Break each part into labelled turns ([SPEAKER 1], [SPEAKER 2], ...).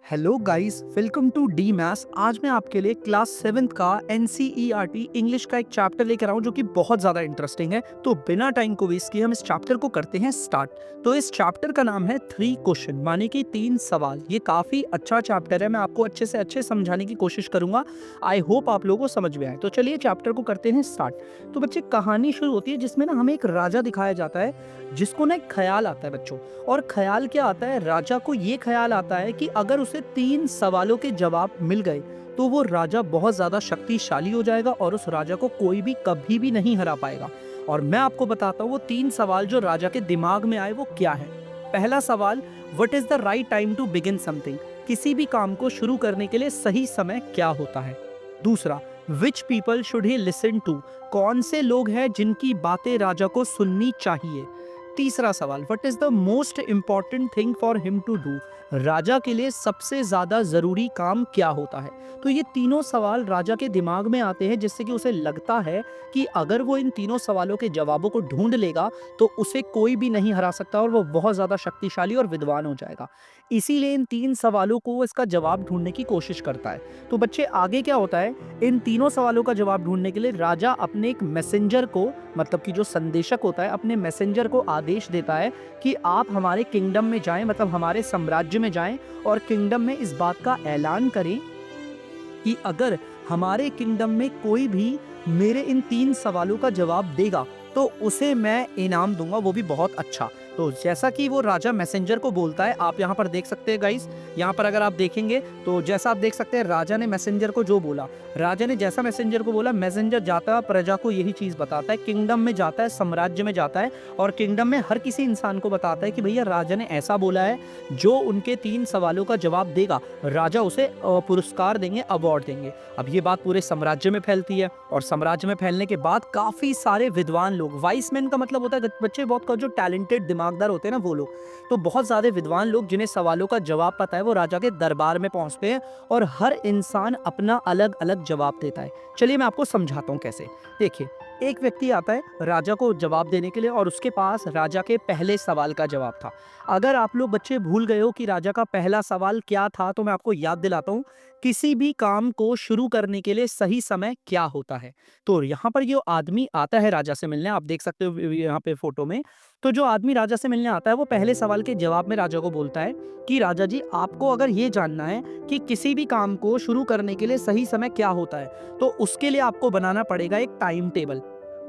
[SPEAKER 1] Hello guys, welcome to D maths. आज मैं आपके लिए क्लास 7th का एनसीईआरटी इंग्लिश का एक चैप्टर लेकर आऊं जो कि बहुत ज़्यादा इंटरेस्टिंग है। तो बिना टाइम को वेस्ट किए हम इस चैप्टर को करते हैं स्टार्ट। तो इस चैप्टर का नाम है 3 क्वेश्चन, माने कि 3 सवाल। ये काफ़ी अच्छा चैप्टर है, मैं आपको अच्छे से अच्छे समझाने की कोशिश करूंगा। आई होप आप लोगों को समझ में आए। तो चलिए चैप्टर को करते हैं स्टार्ट। तो बच्चे, कहानी शुरू होती है जिसमें ना हमें एक राजा दिखाया जाता है जिसको ना एक ख्याल आता है बच्चों। और ख्याल क्या आता है, राजा को ये ख्याल आता है कि अगर उसे 3 सवालों के जवाब मिल गए तो वो राजा बहुत ज्यादा शक्तिशाली हो जाएगा और उस राजा को कोई भी कभी भी नहीं हरा पाएगा। और मैं आपको बताता हूँ वो 3 सवाल जो राजा के दिमाग में आए वो क्या है। पहला सवाल, what is the right time to begin something, किसी भी काम को शुरू करने के लिए सही समय क्या होता है। दूसरा, which people should he listen to, कौन से लोग हैं जिनकी बातें राजा को सुननी चाहिए। तीसरा सवाल, what is the most important thing for him to do, राजा के लिए सबसे ज्यादा जरूरी काम क्या होता है। तो ये तीनों सवाल राजा के दिमाग में आते हैं जिससे कि उसे लगता है कि अगर वो इन तीनों सवालों के जवाबों को ढूंढ लेगा तो उसे कोई भी नहीं हरा सकता और वो बहुत ज्यादा शक्तिशाली और विद्वान हो जाएगा। इसीलिए इन 3 सवालों को वो इसका जवाब ढूंढने की कोशिश करता है। तो बच्चे, आगे क्या होता है, इन तीनों सवालों का जवाब ढूंढने के लिए राजा अपने एक मैसेंजर को, मतलब कि जो संदेशक होता है, अपने मैसेंजर को आदेश देता है कि आप हमारे किंगडम में जाएं, मतलब हमारे साम्राज्य में जाएं और किंगडम में इस बात का ऐलान करें कि अगर हमारे किंगडम में कोई भी मेरे इन 3 सवालों का जवाब देगा तो उसे मैं इनाम दूंगा, वो भी बहुत अच्छा। तो जैसा कि वो राजा मैसेंजर को बोलता है, आप यहाँ पर देख सकते हैं गाइस, यहाँ पर अगर आप देखेंगे तो जैसा आप देख सकते हैं राजा ने मैसेंजर को जो बोला, राजा ने जैसा मैसेंजर को बोला, मैसेंजर जाता है प्रजा को यही चीज बताता है, किंगडम में जाता है, साम्राज्य में जाता है और किंगडम में हर किसी इंसान को बताता है कि भैया राजा ने ऐसा बोला है, जो उनके 3 सवालों का जवाब देगा राजा उसे पुरस्कार देंगे, अवार्ड देंगे। अब ये बात पूरे साम्राज्य में फैलती है और साम्राज्य में फैलने के बाद काफी सारे विद्वान लोग, वाइसमैन का मतलब होता है बच्चे बहुत जो टैलेंटेड दिमागदार होते हैं ना वो लोग, तो बहुत ज्यादा विद्वान लोग जिन्हें सवालों का जवाब पता है वो राजा के दरबार में पहुंचते हैं और हर इंसान अपना अलग अलग जवाब देता है। चलिए मैं आपको समझाता हूँ कैसे। देखिए, एक व्यक्ति आता है राजा को जवाब देने के लिए और उसके पास राजा के पहले सवाल का जवाब था। अगर आप लोग बच्चे भूल गए हो कि राजा का पहला सवाल क्या था तो मैं आपको याद दिलाता हूँ, किसी भी काम को शुरू करने के लिए सही समय क्या होता है। तो यहाँ पर ये आदमी आता है राजा से मिलने, आप देख सकते हो यहाँ पे फोटो में। तो जो आदमी राजा से मिलने आता है वो पहले सवाल के जवाब में राजा को बोलता है कि राजा जी, आपको अगर ये जानना है कि किसी भी काम को शुरू करने के लिए सही समय क्या होता है तो उसके लिए आपको बनाना पड़ेगा एक टाइम टेबल।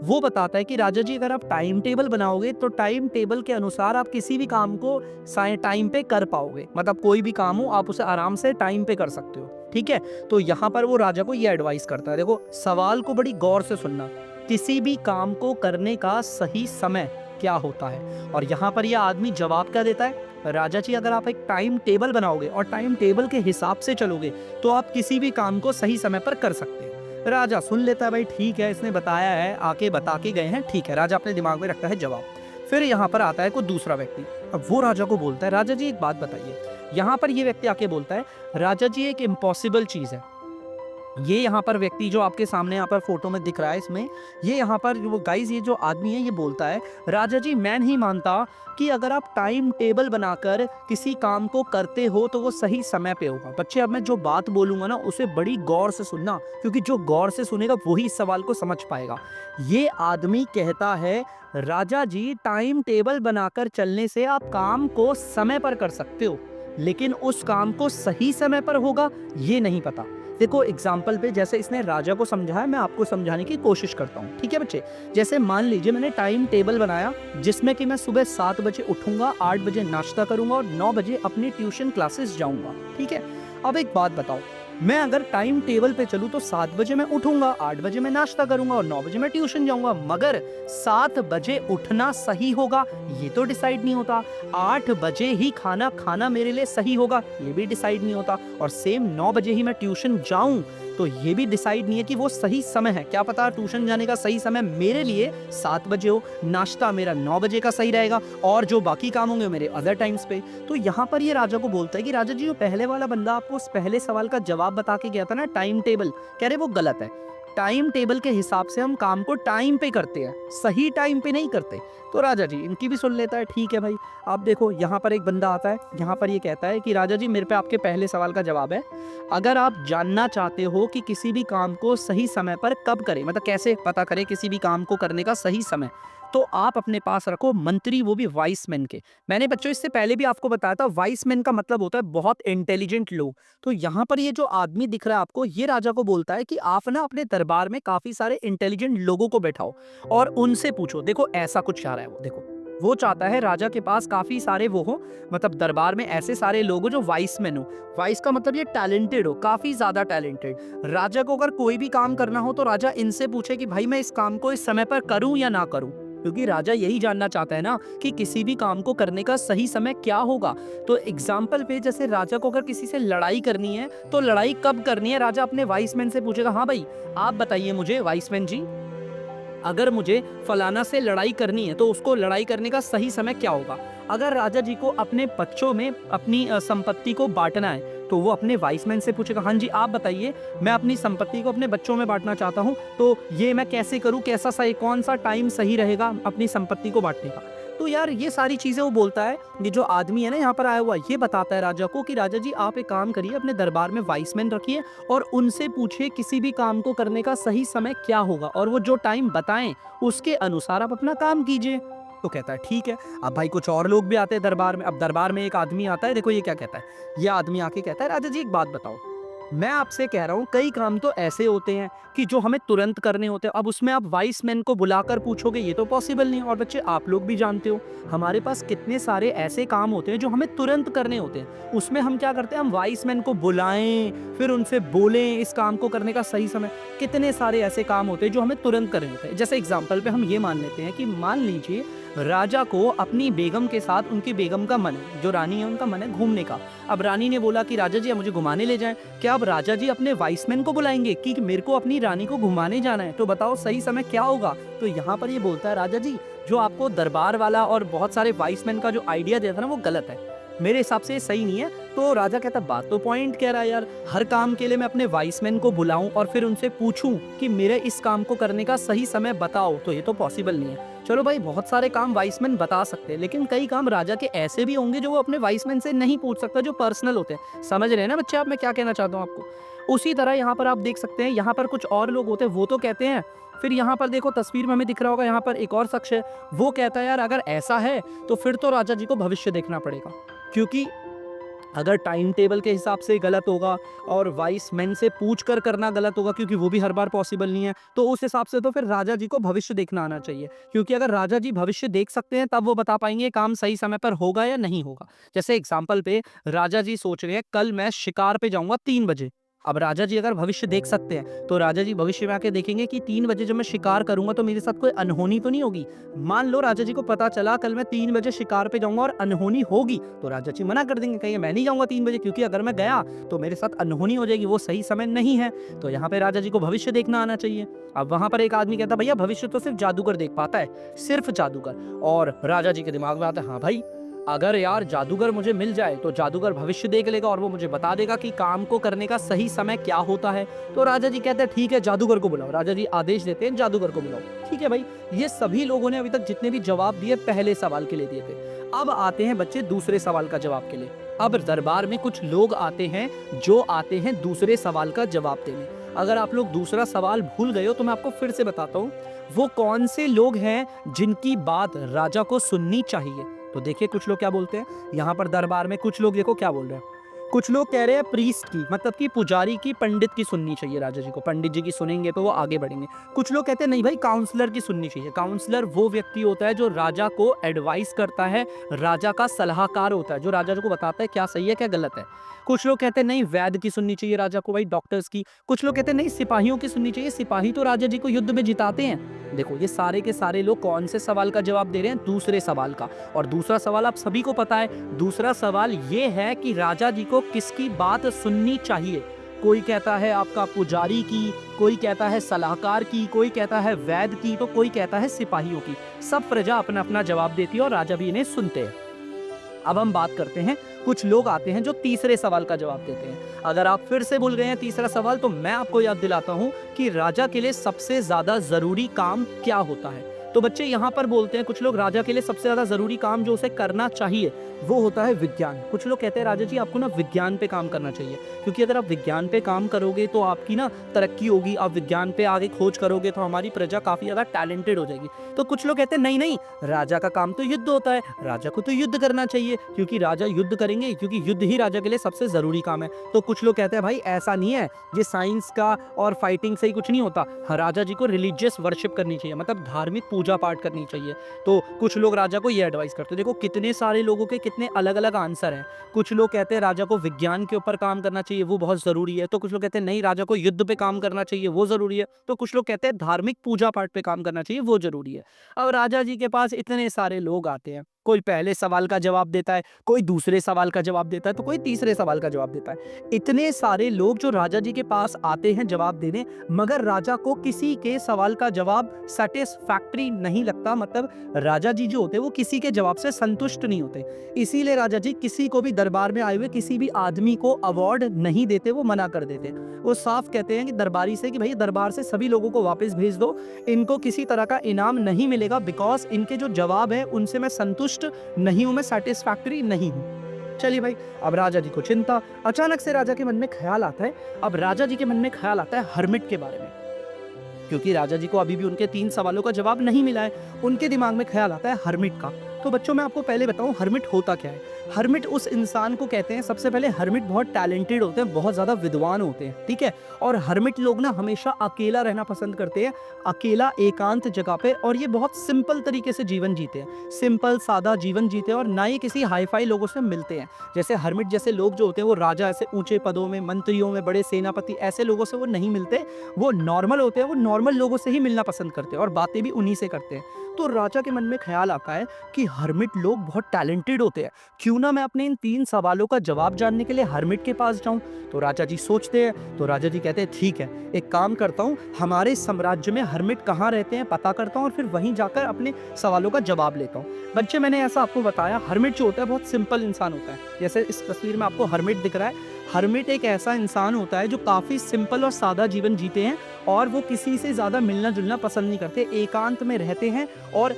[SPEAKER 1] वो बताता है कि राजा जी, अगर आप टाइम टेबल बनाओगे तो टाइम टेबल के अनुसार आप किसी भी काम को टाइम पे कर पाओगे, मतलब कोई भी काम हो आप उसे आराम से टाइम पे कर सकते हो। ठीक है, तो यहाँ पर वो राजा को ये एडवाइस करता है। देखो, सवाल को बड़ी गौर से सुनना, किसी भी काम को करने का सही समय क्या होता है। और यहाँ पर यह आदमी जवाब क्या देता है, राजा जी, अगर आप एक टाइम टेबल बनाओगे और टाइम टेबल के हिसाब से चलोगे तो आप किसी भी काम को सही समय पर कर सकते हो। राजा सुन लेता है, भाई ठीक है, इसने बताया है, आके बता के गए हैं, ठीक है। राजा अपने दिमाग में रखता है जवाब। फिर यहाँ पर आता है कोई दूसरा व्यक्ति। अब वो राजा को बोलता है, राजा जी एक बात बताइए। यहाँ पर ये व्यक्ति आके बोलता है, राजा जी एक इम्पॉसिबल चीज है। ये यहाँ पर व्यक्ति जो आपके सामने यहाँ पर फोटो में दिख रहा है, इसमें ये यहाँ पर वो गाइस, ये जो आदमी है ये बोलता है, राजा जी मैं नहीं मानता कि अगर आप टाइम टेबल बनाकर किसी काम को करते हो तो वो सही समय पे होगा। बच्चे, अब मैं जो बात बोलूंगा ना उसे बड़ी गौर से सुनना, क्योंकि जो गौर से सुनेगा वही इस सवाल को समझ पाएगा। ये आदमी कहता है, राजा जी टाइम टेबल बनाकर चलने से आप काम को समय पर कर सकते हो, लेकिन उस काम को सही समय पर होगा ये नहीं पता। देखो एग्जाम्पल पे जैसे इसने राजा को समझाया, मैं आपको समझाने की कोशिश करता हूँ। ठीक है बच्चे, जैसे मान लीजिए मैंने टाइम टेबल बनाया जिसमें कि मैं सुबह 7 बजे उठूंगा, 8 बजे नाश्ता करूंगा और 9 बजे अपनी ट्यूशन क्लासेस जाऊंगा। ठीक है, अब एक बात बताओ, मैं अगर टाइम टेबल पे चलूँ तो 7 बजे मैं उठूंगा, 8 बजे मैं नाश्ता करूंगा और 9 बजे मैं ट्यूशन जाऊंगा, मगर 7 बजे उठना सही होगा ये तो डिसाइड नहीं होता। 8 बजे ही खाना खाना मेरे लिए सही होगा ये भी डिसाइड नहीं होता। और सेम 9 बजे ही मैं ट्यूशन जाऊं तो ये भी डिसाइड नहीं है कि वो सही समय है। क्या पता ट्यूशन जाने का सही समय मेरे लिए 7 बजे हो, नाश्ता मेरा 9 बजे का सही रहेगा और जो बाकी काम होंगे मेरे अदर टाइम्स पे। तो यहाँ पर ये राजा को बोलता है कि राजा जी, जो पहले वाला बंदा आपको उस पहले सवाल का जवाब बता के गया था ना टाइम टेबल, कह रहे वो गलत है। टाइम टेबल के हिसाब से हम काम को टाइम पे करते हैं, सही टाइम पे नहीं करते। तो राजा जी इनकी भी सुन लेता है। ठीक है भाई, आप देखो यहाँ पर एक बंदा आता है, यहाँ पर ये कहता है कि राजा जी मेरे पे आपके पहले सवाल का जवाब है। अगर आप जानना चाहते हो कि किसी भी काम को सही समय पर कब करें, मतलब कैसे पता करें किसी भी काम को करने का सही समय, तो आप अपने पास रखो मंत्री, वो भी वाइस मैन के। मैंने बच्चों इससे पहले भी आपको बताया था, वाइस मैन का मतलब होता है बहुत इंटेलिजेंट लोग। तो यहाँ पर ये जो आदमी दिख रहा है आपको, ये राजा को बोलता है कि आप ना अपने दरबार में काफी सारे इंटेलिजेंट लोगों को बैठाओ और उनसे पूछो। देखो ऐसा कुछ चाह रहा है वो, देखो वो चाहता है राजा के पास काफी सारे वो हो, मतलब दरबार में ऐसे सारे लोग हो जो वाइस मैन हो। वाइस का मतलब ये टैलेंटेड हो, काफी ज्यादा टैलेंटेड। राजा को अगर कोई भी काम करना हो तो राजा इनसे पूछे कि भाई मैं इस काम को इस समय पर करूं या ना करूं, क्योंकि राजा यही जानना चाहता है ना कि किसी भी काम को करने का सही समय क्या होगा। तो एग्जाम्पल पे जैसे राजा को अगर किसी से लड़ाई करनी है तो लड़ाई कब करनी है, राजा अपने वाइसमैन से पूछेगा। हाँ भाई आप बताइए मुझे वाइसमैन जी, अगर मुझे फलाना से लड़ाई करनी है तो उसको लड़ाई करने का सही समय क्या होगा। अगर राजा जी को अपने बच्चों में अपनी संपत्ति को बांटना है तो वो अपने वाइसमैन से पूछेगा, हाँ जी आप बताइए मैं अपनी संपत्ति को अपने बच्चों में बांटना चाहता हूँ, तो ये मैं कैसे करूँ, कैसा सही, कौन सा टाइम सही रहेगा अपनी संपत्ति को बांटने का। तो यार ये सारी चीजें वो बोलता है। ये जो आदमी है ना यहाँ पर आया हुआ, ये बताता है राजा को कि राजा जी आप एक काम करिए, अपने दरबार में वाइसमैन रखिए और उनसे पूछिए किसी भी काम को करने का सही समय क्या होगा, और वो जो टाइम बताएं उसके अनुसार आप अपना काम कीजिए। तो कहता है ठीक है। अब भाई कुछ और लोग भी आते हैं दरबार में। अब दरबार में एक आदमी आता है, देखो ये क्या कहता है। ये आदमी आके कहता है राजा जी एक बात बताओ, मैं आपसे कह रहा हूँ कई काम तो ऐसे होते हैं कि जो हमें तुरंत करने होते हैं। अब उसमें आप वाइस मैन को बुलाकर पूछोगे, ये तो पॉसिबल नहीं। और बच्चे आप लोग भी जानते हो हमारे पास कितने सारे ऐसे काम होते हैं जो हमें तुरंत करने होते हैं, उसमें हम क्या करते हैं, हम वाइस मैन को बुलाएं, फिर उनसे बोलें इस काम को करने का सही समय। कितने सारे ऐसे काम होते हैं जो हमें तुरंत करने होते हैं। जैसे एग्जाम्पल पे हम ये मान लेते हैं कि मान लीजिए राजा को अपनी बेगम के साथ, उनकी बेगम का मन है, जो रानी है उनका मन है घूमने का। अब रानी ने बोला कि राजा जी आप मुझे घुमाने ले जाएं। क्या अब राजा जी अपने वाइसमैन को बुलाएंगे कि मेरे को अपनी रानी को घुमाने जाना है, तो बताओ सही समय क्या होगा। तो यहाँ पर ये बोलता है राजा जी जो आपको दरबार वाला और बहुत सारे वाइसमैन का जो आइडिया दिया था ना वो गलत है, मेरे हिसाब से सही नहीं है। तो राजा कहता बात तो पॉइंट कह रहा है यार, हर काम के लिए मैं अपने वाइसमैन को बुलाऊं और फिर उनसे पूछूं कि मेरे इस काम को करने का सही समय बताओ, तो ये तो पॉसिबल नहीं है। चलो भाई बहुत सारे काम वाइसमैन बता सकते हैं, लेकिन कई काम राजा के ऐसे भी होंगे जो वो अपने वाइसमैन से नहीं पूछ सकता, जो पर्सनल होते हैं। समझ रहे हैं ना बच्चे आप मैं क्या कहना चाहता हूँ आपको। उसी तरह यहाँ पर आप देख सकते हैं, यहाँ पर कुछ और लोग होते हैं वो तो कहते हैं। फिर यहाँ पर देखो तस्वीर में हमें दिख रहा होगा, यहाँ पर एक और शख्स है, वो कहता है यार अगर ऐसा है तो फिर तो राजा जी को भविष्य देखना पड़ेगा, क्योंकि अगर टाइम टेबल के हिसाब से गलत होगा और वाइस मैन से पूछ कर करना गलत होगा, क्योंकि वो भी हर बार पॉसिबल नहीं है, तो उस हिसाब से तो फिर राजा जी को भविष्य देखना आना चाहिए। क्योंकि अगर राजा जी भविष्य देख सकते हैं तब वो बता पाएंगे काम सही समय पर होगा या नहीं होगा। जैसे एग्जाम्पल पे राजा जी सोच रहे हैं कल मैं शिकार पे जाऊंगा 3 बजे। अब राजा जी अगर भविष्य देख सकते हैं तो राजा जी भविष्य में आके देखेंगे कि 3 बजे जब मैं शिकार करूंगा तो मेरे साथ कोई अनहोनी तो नहीं होगी। मान लो राजा जी को पता चला कल मैं 3 बजे शिकार पे जाऊंगा और अनहोनी होगी, तो राजा जी मना कर देंगे, कहेंगे मैं नहीं जाऊंगा 3 बजे, क्योंकि अगर मैं गया तो मेरे साथ अनहोनी हो जाएगी, वो सही समय नहीं है। तो यहाँ पे राजा जी को भविष्य देखना आना चाहिए। अब वहां पर एक आदमी कहता भैया भविष्य तो सिर्फ जादूगर देख पाता है, सिर्फ जादूगर। और राजा जी के दिमाग में आता है हाँ भाई अगर यार जादूगर मुझे मिल जाए तो जादूगर भविष्य देख लेगा और वो मुझे बता देगा कि काम को करने का सही समय क्या होता है। तो राजा जी कहते हैं ठीक है जादूगर को बुलाओ। राजा जी आदेश देते हैं जादूगर को बुलाओ। ठीक है भाई, ये सभी लोगों ने अभी तक जितने भी जवाब दिए पहले सवाल के लिए दिए थे। अब आते हैं बच्चे दूसरे सवाल का जवाब के लिए। अब दरबार में कुछ लोग आते हैं जो आते हैं दूसरे सवाल का जवाब देने। अगर आप लोग दूसरा सवाल भूल गए हो तो मैं आपको फिर से बताता हूँ, वो कौन से लोग हैं जिनकी बात राजा को सुननी चाहिए। तो देखिए कुछ लोग क्या बोलते हैं, यहाँ पर दरबार में कुछ लोग देखो क्या बोल रहे हैं। कुछ लोग कह रहे हैं प्रीस्ट की, मतलब कि पुजारी की, पंडित की सुननी चाहिए राजा जी को, पंडित जी की सुनेंगे तो वो आगे बढ़ेंगे। कुछ लोग कहते हैं नहीं भाई काउंसलर की सुननी चाहिए। काउंसलर वो व्यक्ति होता है जो राजा को एडवाइस करता है, राजा का सलाहकार होता है, जो राजा को बताता है क्या सही है क्या गलत है। कुछ लोग कहते हैं नहीं वैद्य की सुननी चाहिए राजा को, भाई डॉक्टर्स की। कुछ लोग कहते हैं नहीं सिपाहियों की सुननी चाहिए, सिपाही तो राजा जी को युद्ध में जिताते हैं। देखो ये सारे के सारे लोग कौन से सवाल का जवाब दे रहे हैं, दूसरे सवाल का। और दूसरा सवाल आप सभी को पता है, दूसरा सवाल ये है कि राजा जी को किसकी बात सुननी चाहिए। कोई कहता है आपका पुजारी की, कोई कहता है सलाहकार की, कोई कहता है वैद्य की, तो कोई कहता है सिपाहियों की। सब प्रजा अपना अपना जवाब देती है और राजा भी इन्हें सुनते हैं। अब हम बात करते हैं, कुछ लोग आते हैं जो तीसरे सवाल का जवाब देते हैं। अगर आप फिर से भूल गए हैं तीसरा सवाल, तो मैं आपको याद दिलाता हूं कि राजा के लिए सबसे ज्यादा जरूरी काम क्या होता है। तो बच्चे यहाँ पर बोलते हैं कुछ लोग, राजा के लिए सबसे ज्यादा जरूरी काम जो उसे करना चाहिए वो होता है विज्ञान। कुछ लोग कहते हैं राजा जी आपको ना विज्ञान पे काम करना चाहिए, क्योंकि अगर आप विज्ञान पे काम करोगे तो आपकी ना तरक्की होगी, आप विज्ञान पे आगे खोज करोगे तो हमारी प्रजा काफी ज्यादा टैलेंटेड हो जाएगी। तो कुछ लोग कहते हैं नहीं नहीं, राजा का काम तो युद्ध होता है, राजा को तो युद्ध करना चाहिए, क्योंकि राजा युद्ध करेंगे, क्योंकि युद्ध ही राजा के लिए सबसे जरूरी काम है। तो कुछ लोग कहते हैं भाई ऐसा नहीं है, ये साइंस का और फाइटिंग से ही कुछ नहीं होता, राजा जी को रिलीजियस वर्शिप करनी चाहिए, मतलब धार्मिक पूजा पाठ करनी चाहिए। तो कुछ लोग राजा को ये एडवाइस करते हैं। देखो कितने सारे लोगों के कितने अलग अलग आंसर हैं। कुछ लोग कहते हैं राजा को विज्ञान के ऊपर काम करना चाहिए, वो बहुत जरूरी है। तो कुछ लोग कहते हैं नहीं, राजा को युद्ध पे काम करना चाहिए, वो जरूरी है। तो कुछ लोग कहते हैं धार्मिक पूजा पाठ पे काम करना चाहिए, वो जरूरी है। अब राजा जी के पास इतने सारे लोग आते हैं, कोई पहले सवाल का जवाब देता है, कोई दूसरे सवाल का जवाब देता है, तो कोई तीसरे सवाल का जवाब देता है। इतने सारे लोग जो राजा जी के पास आते हैं जवाब देने, मगर राजा को किसी के सवाल का जवाब सेटिस्फैक्टरी नहीं लगता, मतलब राजा जी जो होते हैं वो किसी के जवाब से संतुष्ट नहीं होते। इसीलिए राजा जी किसी को भी दरबार में आए हुए किसी भी आदमी को अवार्ड नहीं देते, वो मना कर देते। वो साफ कहते हैं कि दरबारी से कि भाई दरबार से सभी लोगों को वापस भेज दो, इनको किसी तरह का इनाम नहीं मिलेगा, बिकॉज इनके जो जवाब है उनसे मैं संतुष्ट नहीं हूं, मैं सेटिस्फैक्टरी नहीं हूं। चलिए भाई, अब राजा जी को चिंता, अचानक से राजा के मन में ख्याल आता है। अब राजा जी के मन में ख्याल आता है हर्मिट के बारे में, क्योंकि राजा जी को अभी भी उनके 3 सवालों का जवाब नहीं मिला है। उनके दिमाग में ख्याल आता है हर्मिट का। तो बच्चों मैं आपको पहले बताऊं हर्मिट होता क्या है। हर्मिट उस इंसान को कहते हैं, सबसे पहले हर्मिट बहुत टैलेंटेड होते हैं, बहुत ज्यादा विद्वान होते हैं, ठीक है। और हर्मिट लोग ना हमेशा अकेला रहना पसंद करते हैं, अकेला एकांत जगह पे, और ये बहुत सिंपल तरीके से जीवन जीते हैं, सिंपल सादा जीवन जीते हैं, और ना ही किसी हाई फाई लोगों से मिलते हैं। जैसे हर्मिट जैसे लोग जो होते हैं वो राजा ऐसे ऊंचे पदों में, मंत्रियों में, बड़े सेनापति, ऐसे लोगों से वो नहीं मिलते। वो नॉर्मल होते हैं, वो नॉर्मल लोगों से ही मिलना पसंद करते हैं और बातें भी उन्हीं से करते हैं। तो राजा के मन में ख्याल आता है कि हर्मिट लोग बहुत टैलेंटेड होते हैं, क्यों ना मैं अपने इन 3 सवालों का जवाब जानने के लिए हर्मिट के पास जाऊं। तो राजा जी सोचते हैं, तो राजा जी कहते हैं ठीक है, एक काम करता हूं, हमारे साम्राज्य में हर्मिट कहाँ रहते हैं पता करता हूं, और फिर वहीं जाकर अपने सवालों का जवाब लेता हूं। बच्चे मैंने ऐसा आपको बताया, हर्मिट जो होता है बहुत सिंपल इंसान होता है। जैसे इस तस्वीर में आपको हर्मिट दिख रहा है। हर्मिट एक ऐसा इंसान होता है जो काफी सिंपल और सादा जीवन जीते हैं, और वो किसी से ज्यादा मिलना जुलना पसंद नहीं करते, एकांत में रहते हैं, और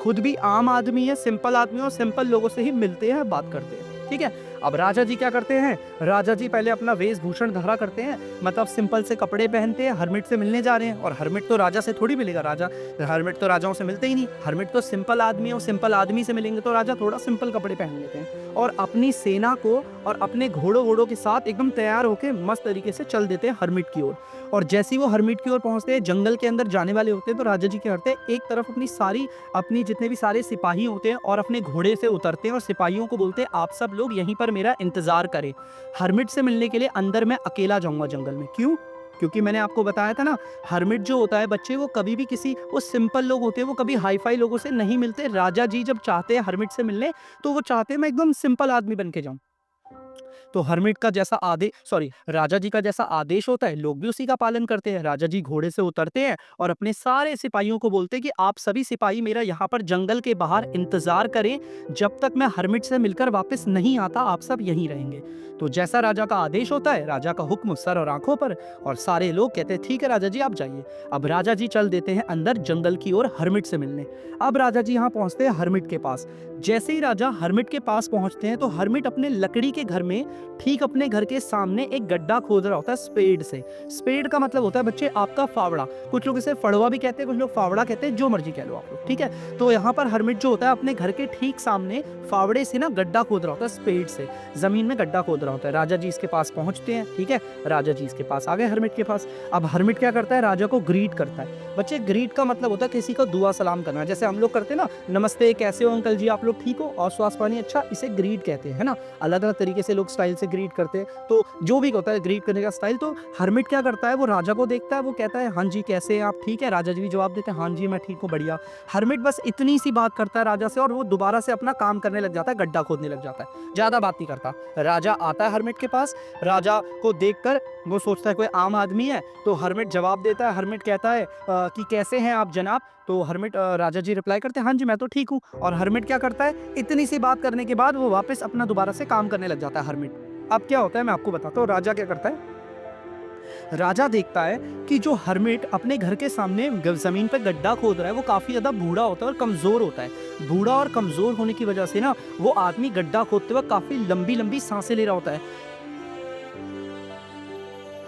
[SPEAKER 1] खुद भी आम आदमी है, सिंपल आदमी, और सिंपल लोगों से ही मिलते हैं, बात करते हैं, ठीक है। अब राजा जी क्या करते हैं, राजा जी पहले अपना वेशभूषण धारा करते हैं, मतलब सिंपल से कपड़े पहनते हैं, हर्मिट से मिलने जा रहे हैं। और हर्मिट तो राजा से थोड़ी मिलेगा, हर्मिट तो राजाओं से मिलते ही नहीं, हर्मिट तो सिंपल आदमी है, और सिंपल आदमी से मिलेंगे तो राजा थोड़ा सिंपल कपड़े पहन लेते हैं, और अपनी सेना को और अपने घोड़ों के साथ एकदम तैयार होकर मस्त तरीके से चल देते हैं हर्मिट की ओर। और जैसे ही वो हर्मिट की ओर पहुंचते हैं, जंगल के अंदर जाने वाले होते हैं, तो राजा जी क्या करते हैं, एक तरफ अपनी जितने भी सारे सिपाही होते हैं और अपने घोड़े से उतरते हैं, और सिपाहियों को बोलते हैं आप सब लोग यहीं पर मेरा इंतजार करें, हर्मिट से मिलने के लिए अंदर मैं अकेला जाऊंगा जंगल में। क्यों? क्योंकि मैंने आपको बताया था ना, हर्मिट जो होता है बच्चे, वो कभी भी वो सिंपल लोग होते हैं, वो कभी हाई फाई लोगों से नहीं मिलते। राजा जी जब चाहते हैं हर्मिट से मिलने, तो वो चाहते हैं मैं एकदम सिंपल आदमी बन के जाऊं। तो हर्मिट का जैसा राजा जी का जैसा आदेश होता है, लोग भी उसी का पालन करते हैं। राजा जी घोड़े से उतरते हैं और अपने सारे सिपाहियों को बोलते हैं कि आप सभी सिपाही मेरा यहाँ पर जंगल के बाहर इंतजार करें, जब तक मैं हर्मिट से मिलकर वापस नहीं आता, आप सब यहीं रहेंगे। तो जैसा राजा का आदेश होता है, राजा का हुक्म सर और आंखों पर, और सारे लोग कहते हैं ठीक है राजा जी आप जाइए। अब राजा जी चल देते हैं अंदर जंगल की ओर हर्मिट से मिलने। अब राजा जी यहाँ पहुंचते हैं हर्मिट के पास। जैसे ही राजा हर्मिट के पास पहुंचते हैं, तो हर्मिट अपने लकड़ी के घर में ठीक अपने घर के सामने एक गड्ढा खोद रहा होता है स्पेड से। स्पेड का मतलब होता है बच्चे आपका फावड़ा, कुछ लोग इसे फड़वा भी कहते हैं, कुछ लोग फावड़ा कहते हैं, जो मर्जी कह लो आप लोग, ठीक है। तो यहाँ पर हर्मिट जो होता है अपने घर के ठीक सामने फावड़े से ना गड्ढा खोद रहा होता है, स्पेड से जमीन में गड्ढा खोद रहा होता है। राजा जी इसके पास पहुंचते हैं, ठीक है, राजा जी इसके पास आ गए हर्मिट के पास। अब हर्मिट क्या करता है, राजा को ग्रीट करता है। बच्चे ग्रीट का मतलब होता है किसी को दुआ सलाम करना, जैसे हम लोग करते हैं ना, नमस्ते कैसे हो अंकल जी, आप लोग ठीक हो, और स्वास्थ्य पानी अच्छा, इसे ग्रीट कहते हैं, है ना। अलग अलग तरीके से लोग स्टाइल से ग्रीट करते हैं, तो जो भी होता है ग्रीट करने का स्टाइल। तो हर्मिट क्या करता है, वो राजा को देखता है, वो कहता है हाँ जी कैसे हैं आप, ठीक है। राजा जी भी जवाब देते हैं हाँ जी मैं ठीक हूँ, बढ़िया। हर्मिट बस इतनी सी बात करता है राजा से, और वो दोबारा से अपना काम करने लग जाता है, गड्ढा खोदने लग जाता है, ज्यादा बात नहीं करता। राजा आता है हर्मिट के पास, राजा को देखकर वो सोचता है कोई आम आदमी है, तो हर्मिट जवाब देता है। हर्मिट कहता है कि कैसे हैं आप जनाब, तो हर्मिट राजा जी रिप्लाई करते हैं हाँ जी मैं तो ठीक हूँ। और हर्मिट क्या करता है, इतनी सी बात करने के बाद वो वापस अपना दोबारा से काम करने लग जाता है हर्मिट। अब क्या होता है मैं आपको बताता हूँ, राजा क्या करता है, राजा देखता है कि जो हर्मिट अपने घर के सामने जमीन पर गड्ढा खोद रहा है वो काफी ज्यादा बूढ़ा होता है और कमजोर होता है। बूढ़ा और कमजोर होने की वजह से ना वो आदमी गड्ढा खोदते वक्त काफी लंबी लंबी सांसें ले रहा होता है,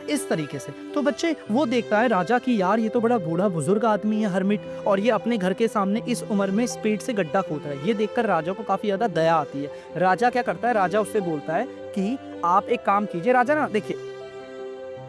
[SPEAKER 1] इस तरीके से। तो बच्चे वो देखता है राजा की यार ये तो बड़ा बूढ़ा बुजुर्ग आदमी है हर्मिट, और ये अपने घर के सामने इस उम्र में स्पीड से गड्ढा खोद रहा है। ये देखकर राजा को काफी ज्यादा दया आती है। राजा क्या करता है, राजा उससे बोलता है कि आप एक काम कीजिए राजा ना, देखिए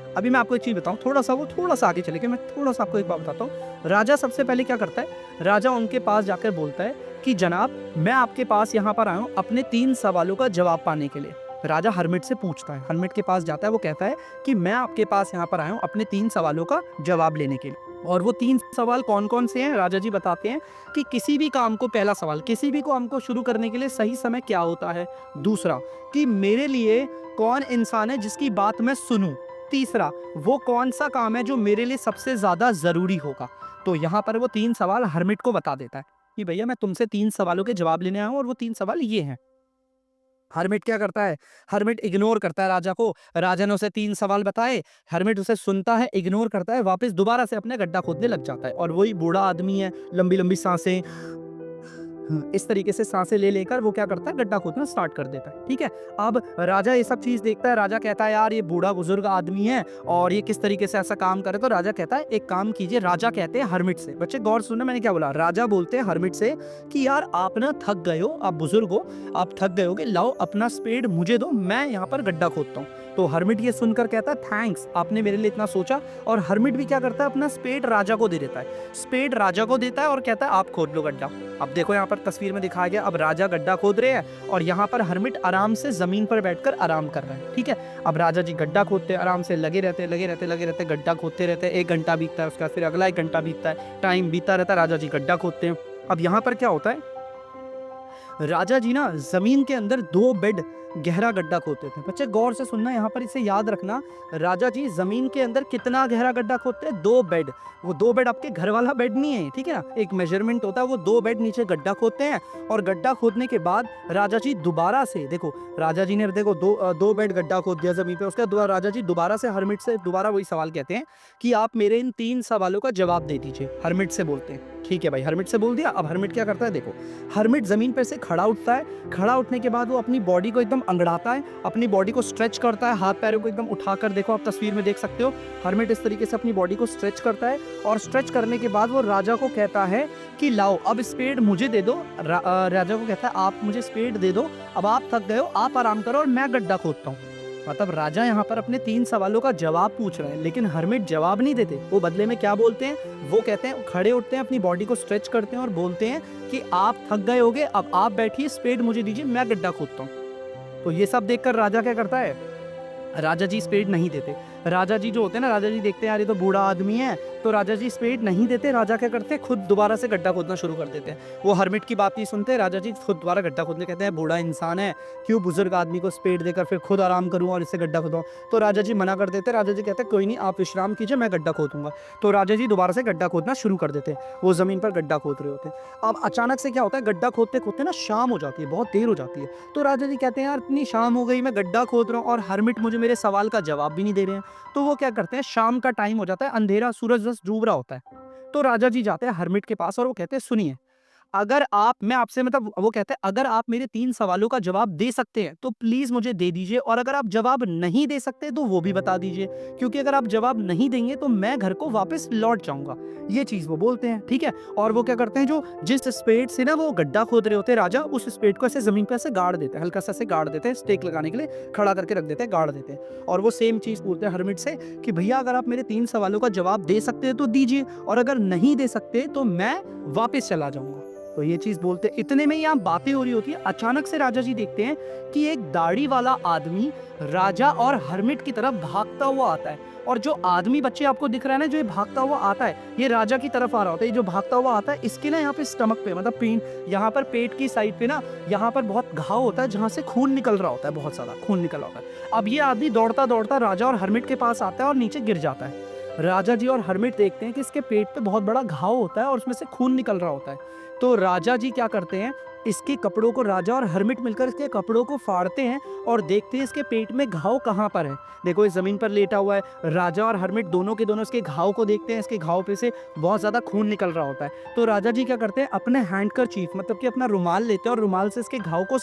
[SPEAKER 1] अभी मैं आपको एक चीज बताऊं, थोड़ा सा आगे चले के मैं थोड़ा सा आपको एक बात बताता हूँ। राजा सबसे पहले क्या करता है, राजा उनके पास जाकर बोलता है कि जनाब मैं आपके पास यहाँ पर आया हूँ अपने 3 सवालों का जवाब पाने के लिए। राजा हर्मिट से पूछता है, हर्मिट के पास जाता है, वो कहता है कि मैं आपके पास यहाँ पर आया हूँ अपने 3 सवालों का जवाब लेने के लिए। और वो 3 सवाल कौन कौन से हैं, राजा जी बताते हैं कि किसी भी काम को, पहला सवाल, किसी भी काम को शुरू करने के लिए सही समय क्या होता है। दूसरा, कि मेरे लिए कौन इंसान है जिसकी बात मैं सुनूं। तीसरा, वो कौन सा काम है जो मेरे लिए सबसे ज्यादा जरूरी होगा। तो यहाँ पर वो 3 सवाल हर्मिट को बता देता है कि भैया मैं तुमसे 3 सवालों के जवाब लेने आया हूँ और वो 3 सवाल ये हैं। हर्मिट क्या करता है, हर्मिट इग्नोर करता है राजा को। राजा ने उसे 3 सवाल बताए, हर्मिट उसे सुनता है, इग्नोर करता है, वापस दोबारा से अपने गड्ढा खोदने लग जाता है। और वही बूढ़ा आदमी है, लंबी लंबी सांसें, इस तरीके से सांसें ले लेकर वो क्या करता है, गड्ढा खोदना स्टार्ट कर देता है। ठीक है, अब राजा ये सब चीज देखता है, राजा कहता है यार ये बूढ़ा बुजुर्ग आदमी है और ये किस तरीके से ऐसा काम करे। तो राजा कहता है एक काम कीजिए, राजा कहते हैं हर्मिट से, बच्चे गौर सुनना मैंने क्या बोला, राजा बोलते हैं हर्मिट से कि यार आप ना थक गए हो, आप बुजुर्ग हो, आप थक गए होगे, लाओ अपना स्पेड मुझे दो, मैं यहाँ पर गड्ढा खोदता हूँ। तो हर्मिट ये सुनकर कहता है थैंक्स, आपने मेरे लिए इतना सोचा। और हर्मिट भी क्या करता है, अपना स्पेड राजा को दे देता है, स्पेड राजा को देता है और कहता है आप खोद लो गड्ढा। अब देखो यहाँ पर तस्वीर में दिखाया गया, अब राजा गड्ढा खोद रहे हैं और यहाँ पर हर्मिट आराम से जमीन पर बैठकर आराम कर रहे हैं। ठीक है, अब राजा जी गड्ढा खोदते हैं, आराम से लगे रहते गड्ढा खोदते रहते हैं। 1 घंटा बीतता है, उसके बाद फिर अगला 1 घंटा बीतता है, टाइम बीतता रहता है, राजा जी गड्ढा खोदते हैं। अब यहाँ पर क्या होता है, राजा जी ना जमीन के अंदर 2 बेड गहरा गड्ढा खोदते थे। बच्चे गौर से सुनना, यहाँ पर इसे याद रखना, राजा जी जमीन के अंदर कितना गहरा गड्ढा खोदते हैं, 2 बेड। वो 2 बेड आपके घर वाला बेड नहीं है, ठीक है ना, एक मेजरमेंट होता है, वो 2 बेड नीचे गड्ढा खोदते हैं। और गड्ढा खोदने के बाद राजा जी दोबारा से, देखो राजा जी ने देखो 2 बेड गड्ढा खोद दिया जमीन पे, उसके बाद राजा जी दोबारा से हर्मिट से दोबारा वही सवाल कहते हैं कि आप मेरे इन 3 सवालों का जवाब दे दीजिए। हर्मिट से बोलते हैं, ठीक है भाई, हर्मिट से बोल दिया। अब हर्मिट क्या करता है, देखो हर्मिट जमीन पर से खड़ा उठता है, खड़ा उठने के बाद वो अपनी बॉडी को एकदम अंगड़ाता है, अपनी बॉडी को स्ट्रेच करता है, हाथ पैरों को एकदम उठाकर, देखो आप तस्वीर में देख सकते हो, हर्मिट इस तरीके से अपनी बॉडी को स्ट्रेच करता है। और स्ट्रेच करने के बाद वो राजा को कहता है कि लाओ अब स्पेड मुझे दे दो। राजा को कहता है आप मुझे स्पेड दे दो, अब आप थक गए हो, आप आराम करो और मैं गड्ढा खोदता हूँ। मतलब राजा यहाँ पर अपने 3 सवालों का जवाब पूछ रहे हैं, लेकिन हर्मिट जवाब नहीं देते। वो बदले में क्या बोलते हैं, वो कहते हैं, खड़े उठते हैं, अपनी बॉडी को स्ट्रेच करते हैं और बोलते हैं कि आप थक गए होगे, अब आप बैठिए, स्पेड मुझे दीजिए, मैं गड्ढा खोदता हूँ। तो ये सब देखकर राजा क्या करता है, राजा जी स्पेड नहीं देते। राजा जी जो होते हैं ना, राजा जी देखते हैं यार ये तो बूढ़ा आदमी है, तो राजा जी स्पेड नहीं देते। राजा क्या करते हैं, खुद दोबारा से गड्ढा खोदना शुरू कर देते हैं। वो हर्मिट की बात नहीं सुनते, राजा जी खुद दोबारा गड्ढा खोदने कहते हैं, बूढ़ा इंसान है, क्यों बुजुर्ग आदमी को स्पेड देकर फिर खुद आराम करूँ और इससे गड्ढा खोदूँ। तो राजा जी मना कर देते, राजा जी कहते हैं कोई नहीं, आप विश्राम कीजिए, मैं गड्ढा खोदूंगा। तो राजा जी दोबारा से गड्ढा खोदना शुरू कर देते हैं, वो जमीन पर गड्ढा खोद रहे होते हैं। अब अचानक से क्या होता है, गड्ढा खोदते खोदते ना शाम हो जाती है, बहुत देर हो जाती है। तो राजा जी कहते हैं यार इतनी शाम हो गई, मैं गड्ढा खोद रहा हूँ और हर्मिट मुझे मेरे सवाल का जवाब भी नहीं दे रहे हैं। तो वो क्या करते हैं, शाम का टाइम हो जाता है, अंधेरा, सूरज बस डूब रहा होता है। तो राजा जी जाते हैं हर्मिट के पास और वो कहते हैं सुनिए, अगर आप, मैं आपसे, मतलब वो कहते हैं अगर आप मेरे 3 सवालों का जवाब दे सकते हैं तो प्लीज मुझे दे दीजिए, और अगर आप जवाब नहीं दे सकते तो वो भी बता दीजिए, क्योंकि अगर आप जवाब नहीं देंगे तो मैं घर को वापस लौट जाऊंगा। ये चीज वो बोलते हैं, ठीक है। और वो क्या करते हैं, जो जिस स्पेड से ना वो गड्ढा खोद रहे होते हैं राजा, उस स्पेड को ऐसे जमीन पर ऐसे गाड़ देते हैं, हल्का सा ऐसे गाड़ देते हैं, स्टेक लगाने के लिए खड़ा करके रख देते हैं, गाड़ देते हैं। और वो सेम चीज बोलते हैं हर्मिट से कि भैया अगर आप मेरे 3 सवालों का जवाब दे सकते हैं तो दीजिए, और अगर नहीं दे सकते तो मैं वापस चला जाऊंगा। तो ये चीज बोलते, इतने में यहाँ बातें हो रही होती है। अचानक से राजा जी देखते हैं कि एक दाढ़ी वाला आदमी राजा और हर्मिट की तरफ भागता हुआ आता है। और जो आदमी, बच्चे आपको दिख रहा है ना, जो ये भागता हुआ आता है, ये राजा की तरफ आ रहा होता है। ये जो भागता हुआ आता है, इसके ना यहाँ पे स्टमक पे, मतलब यहाँ पर पेट की साइड पे ना, यहाँ पर बहुत घाव होता है जहाँ से खून निकल रहा होता है, बहुत ज्यादा खून निकल रहा होता है। अब ये आदमी दौड़ता दौड़ता राजा और हर्मिट के पास आता है और नीचे गिर जाता है। राजा जी और हरमिट देखते हैं कि इसके पेट पे बहुत बड़ा घाव होता है और उसमें से खून निकल रहा होता है। तो राजा जी क्या करते हैं, इसके कपड़ों को, राजा और हरमिट मिलकर इसके कपड़ों को फाड़ते हैं और देखते हैं इसके पेट में घाव कहाँ पर है। देखो इस ज़मीन पर लेटा हुआ है, राजा और हरमिट दोनों के दोनों इसके घाव को देखते हैं, इसके घाव पे से बहुत ज़्यादा खून निकल रहा होता है। तो राजा जी क्या करते हैं, अपने हैंडकरचीफ मतलब कि अपना रुमाल लेते हैं और रुमाल से इसके घाव को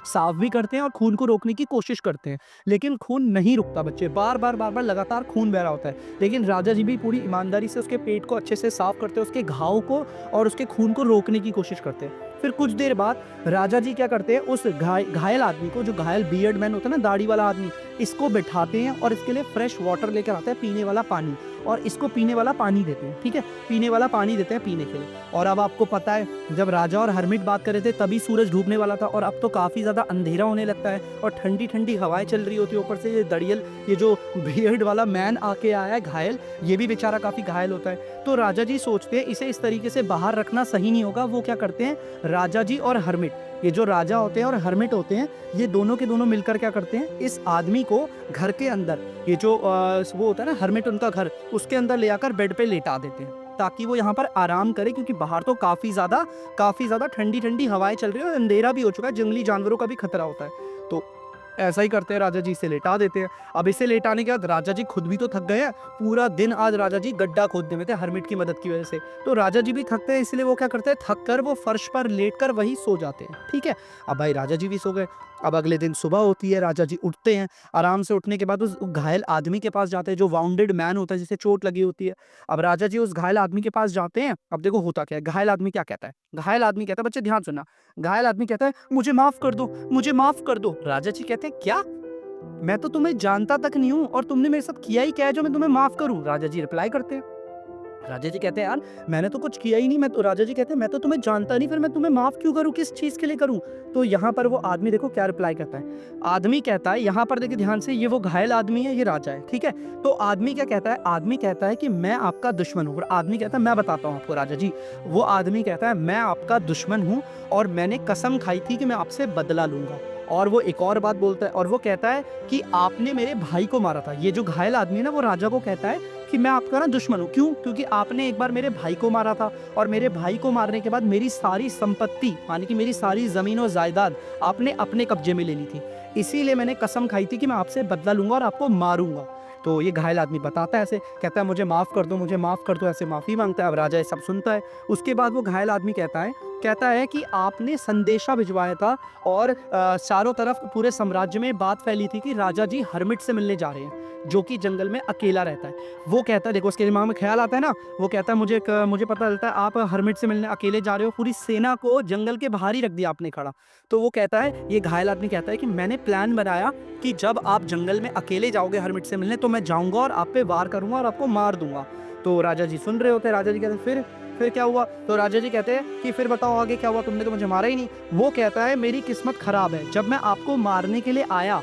[SPEAKER 1] साफ भी करते हैं और खून को रोकने की कोशिश करते हैं। लेकिन खून नहीं रुकता बच्चे, बार-बार लगातार खून बह रहा होता है। लेकिन राजा जी भी पूरी ईमानदारी से उसके पेट को अच्छे से साफ करते हैं, उसके घाव को और उसके खून को रोकने की कोशिश करते हैं। फिर कुछ देर बाद राजा जी क्या करते हैं, उस घायल आदमी को, जो घायल बियर्ड मैन होता है ना, दाढ़ी वाला आदमी, इसको बिठाते हैं और इसके लिए फ्रेश वाटर लेकर आते हैं, पीने वाला पानी, और इसको पीने वाला पानी देते हैं। ठीक है, पीने वाला पानी देते हैं पीने के लिए। और अब आपको पता है, जब राजा और हरमिट बात कर रहे थे तभी सूरज डूबने वाला था और अब तो काफ़ी ज़्यादा अंधेरा होने लगता है और ठंडी-ठंडी हवाएँ चल रही होती है। ऊपर से ये दड़ियल, ये जो बियर्ड वाला मैन आके आया है घायल, ये भी बेचारा काफ़ी घायल होता है। तो राजा जी सोचते हैं इसे इस तरीके से बाहर रखना सही नहीं होगा। वो क्या करते हैं, राजा जी और हरमिट, ये जो राजा होते हैं और हरमिट होते हैं, ये दोनों के दोनों मिलकर क्या करते हैं, इस आदमी को घर के अंदर, ये जो वो होता है ना हरमिट उनका घर, उसके अंदर ले आकर बेड पे लेटा देते हैं ताकि वो यहाँ पर आराम करे, क्योंकि बाहर तो काफ़ी ज़्यादा ठंडी-ठंडी हवाएँ चल रही है और अंधेरा भी हो चुका है, जंगली जानवरों का भी खतरा होता है। तो ऐसा ही करते हैं, राजा जी इसे लेटा देते हैं। अब इसे लेटाने के बाद राजा जी खुद भी तो थक गए हैं, पूरा दिन आज राजा जी गड्ढा खोदने में थे हरमिट की मदद की वजह से। तो राजा जी भी थकते हैं, इसलिए वो क्या करते हैं, थक कर वो फर्श पर लेटकर वहीं सो जाते हैं। ठीक है, अब भाई राजा जी भी सो गए। अब अगले दिन सुबह होती है, राजा जी उठते हैं, आराम से उठने के बाद उस घायल आदमी के पास जाते हैं, जो वाउंडेड मैन होता है, जिसे चोट लगी होती है। अब राजा जी उस घायल आदमी के पास जाते हैं। अब देखो होता क्या है, घायल आदमी क्या कहता है, घायल आदमी कहता है, बच्चे ध्यान सुनना, घायल आदमी कहता है, मुझे माफ कर दो, मुझे माफ कर दो। राजा जी कहते हैं, क्या, मैं तो तुम्हें जानता तक नहीं हूँ और तुमने मेरे साथ किया ही क्या है जो मैं तुम्हें माफ करूँ। राजा जी रिप्लाई करते हैं, राजा जी कहते हैं, यार मैंने तो कुछ किया ही नहीं, मैं तो, राजा जी कहते हैं, मैं तो तुम्हें जानता नहीं, फिर मैं तुम्हें माफ क्यों करूं, किस चीज के लिए करूं। तो यहाँ पर वो आदमी देखो क्या रिप्लाई करता है। आदमी कहता है, यहाँ पर देखिए ध्यान से, ये वो घायल आदमी है, ये राजा है। ठीक है, तो आदमी क्या कहता है, आदमी कहता है कि मैं आपका दुश्मन हूँ। और आदमी कहता है, मैं बताता हूँ आपको राजा जी। वो आदमी कहता है, मैं आपका दुश्मन हूँ और मैंने कसम खाई थी कि मैं आपसे बदला लूंगा। और वो एक और बात बोलता है और वो कहता है कि आपने मेरे भाई को मारा था। ये जो घायल आदमी है ना, वो राजा को कहता है कि मैं आपका ना दुश्मन हूँ। क्यों? क्योंकि आपने एक बार मेरे भाई को मारा था और मेरे भाई को मारने के बाद मेरी सारी संपत्ति, मानी कि मेरी सारी ज़मीन और जायदाद आपने अपने कब्जे में ले ली थी। इसीलिए मैंने कसम खाई थी कि मैं आपसे बदला लूँगा और आपको मारूँगा। तो ये घायल आदमी बताता है ऐसे, कहता है, मुझे माफ़ कर दो, मुझे माफ़ कर दो, ऐसे माफ़ी माँगता है। अब राजा ये सब सुनता है। उसके बाद वो घायल आदमी कहता है कि आपने संदेशा भिजवाया था और चारों तरफ पूरे साम्राज्य में बात फैली थी कि राजा जी हरमिट से मिलने जा रहे हैं, जो कि जंगल में अकेला रहता है। वो कहता है, देखो उसके दिमाग में ख्याल आता है ना, वो कहता है, मुझे पता चलता है आप हरमिट से मिलने अकेले जा रहे हो, पूरी सेना को जंगल के बाहर ही रख दिया आपने खड़ा। तो वो कहता है, ये घायल आदमी कहता है कि मैंने प्लान बनाया कि जब आप जंगल में अकेले जाओगे हरमिट से मिलने, तो मैं जाऊँगा और आप पे वार करूँगा और आपको मार दूँगा। तो राजा जी सुन रहे होते हैं। राजा जी कहते हैं, फिर क्या हुआ? तो राजा जी कहते हैं कि फिर बताओ आगे क्या हुआ, तुमने तो मुझे मारा ही नहीं। वो कहता है, मेरी किस्मत खराब है, जब मैं आपको मारने के लिए आया